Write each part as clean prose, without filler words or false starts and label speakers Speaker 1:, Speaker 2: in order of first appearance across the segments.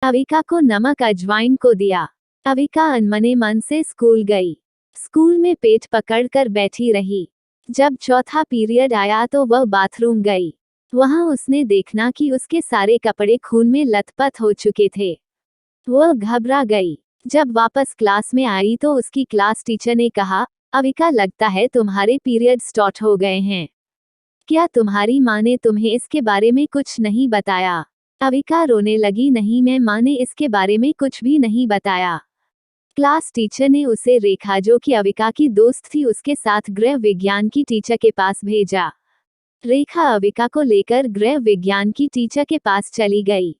Speaker 1: अविका को नमक अजवाइन को दिया। अविका अनमने मन से स्कूल गई। स्कूल में पेट पकड़कर बैठी रही। जब चौथा पीरियड आया तो वह बाथरूम गई। वहां उसने देखना कि उसके सारे कपड़े खून में लथपथ हो चुके थे। वह घबरा गई। जब वापस क्लास में आई तो उसकी क्लास टीचर ने कहा, अविका लगता है तुम्हारे पीरियड स्टार्ट हो गए हैं। क्या तुम्हारी माँ ने तुम्हें इसके बारे में कुछ नहीं बताया? अविका रोने लगी, नहीं मैं माँ ने इसके बारे में कुछ भी नहीं बताया। क्लास टीचर ने उसे रेखा जो कि अविका की दोस्त थी उसके साथ गृह विज्ञान की टीचर के पास भेजा। रेखा अविका को लेकर गृह विज्ञान की टीचर के पास चली गई।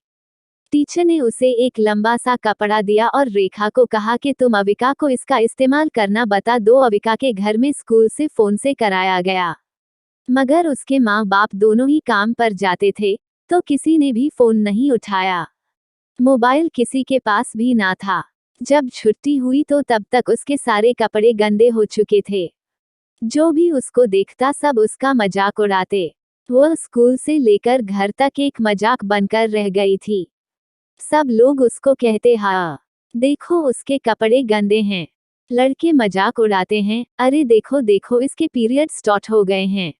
Speaker 1: टीचर ने उसे एक लंबा सा कपड़ा दिया और रेखा को कहा कि तुम अविका को इसका इस्तेमाल करना बता दो। अविका के घर में स्कूल से फोन से कराया गया, मगर उसके माँ बाप दोनों ही काम पर जाते थे तो किसी ने भी फोन नहीं उठाया। मोबाइल किसी के पास भी ना था। जब छुट्टी हुई तो तब तक उसके सारे कपड़े गंदे हो चुके थे। जो भी उसको देखता सब उसका मजाक उड़ाते। वह स्कूल से लेकर घर तक एक मजाक बनकर रह गई थी। सब लोग उसको कहते, हाँ देखो उसके कपड़े गंदे हैं। लड़के मजाक उड़ाते हैं, अरे देखो देखो इसके पीरियड स्टार्ट हो गए हैं।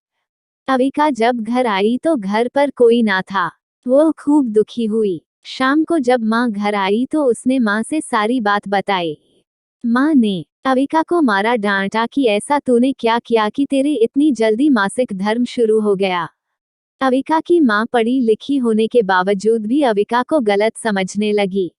Speaker 1: अविका जब घर आई तो घर पर कोई ना था। वो खूब दुखी हुई। शाम को जब माँ घर आई तो उसने माँ से सारी बात बताई। माँ ने अविका को मारा डांटा कि ऐसा तूने क्या किया कि तेरे इतनी जल्दी मासिक धर्म शुरू हो गया। अविका की माँ पढ़ी लिखी होने के बावजूद भी अविका को गलत समझने लगी।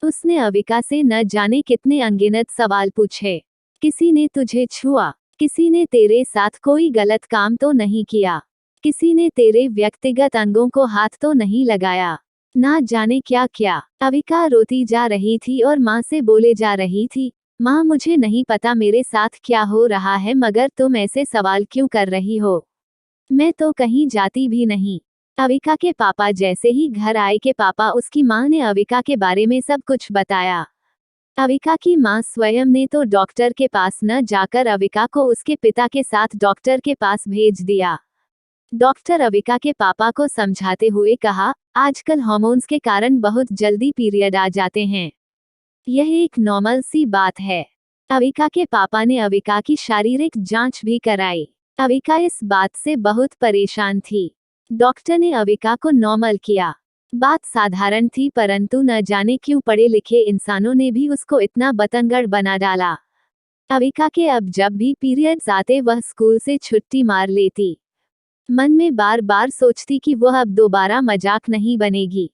Speaker 1: उसने अविका से न जाने कितने अनगिनत सवाल पूछे। किसी ने तुझे छुआ? किसी ने तेरे साथ कोई गलत काम तो नहीं किया? किसी ने तेरे व्यक्तिगत अंगों को हाथ तो नहीं लगाया? ना जाने क्या क्या। अविका रोती जा रही थी और माँ से बोले जा रही थी, माँ मुझे नहीं पता मेरे साथ क्या हो रहा है, मगर तुम ऐसे सवाल क्यों कर रही हो? मैं तो कहीं जाती भी नहीं। अविका के पापा जैसे ही घर आए के पापा उसकी माँ ने अविका के बारे में सब कुछ बताया। अविका की माँ स्वयं ने तो डॉक्टर के पास न जाकर अविका को उसके पिता के साथ डॉक्टर के पास भेज दिया। डॉक्टर अविका के पापा को समझाते हुए कहा, आजकल हार्मोन्स के कारण बहुत जल्दी पीरियड आ जाते हैं। यह एक नॉर्मल सी बात है। अविका के पापा ने अविका की शारीरिक जांच भी कराई। अविका इस बात से बहुत परेशान थी। डॉक्टर ने अविका को नॉर्मल किया। बात साधारण थी, परंतु न जाने क्यों पढ़े लिखे इंसानों ने भी उसको इतना बतंगड़ बना डाला। अविका के अब जब भी पीरियड्स आते वह स्कूल से छुट्टी मार लेती। मन में बार बार सोचती कि वह अब दोबारा मजाक नहीं बनेगी।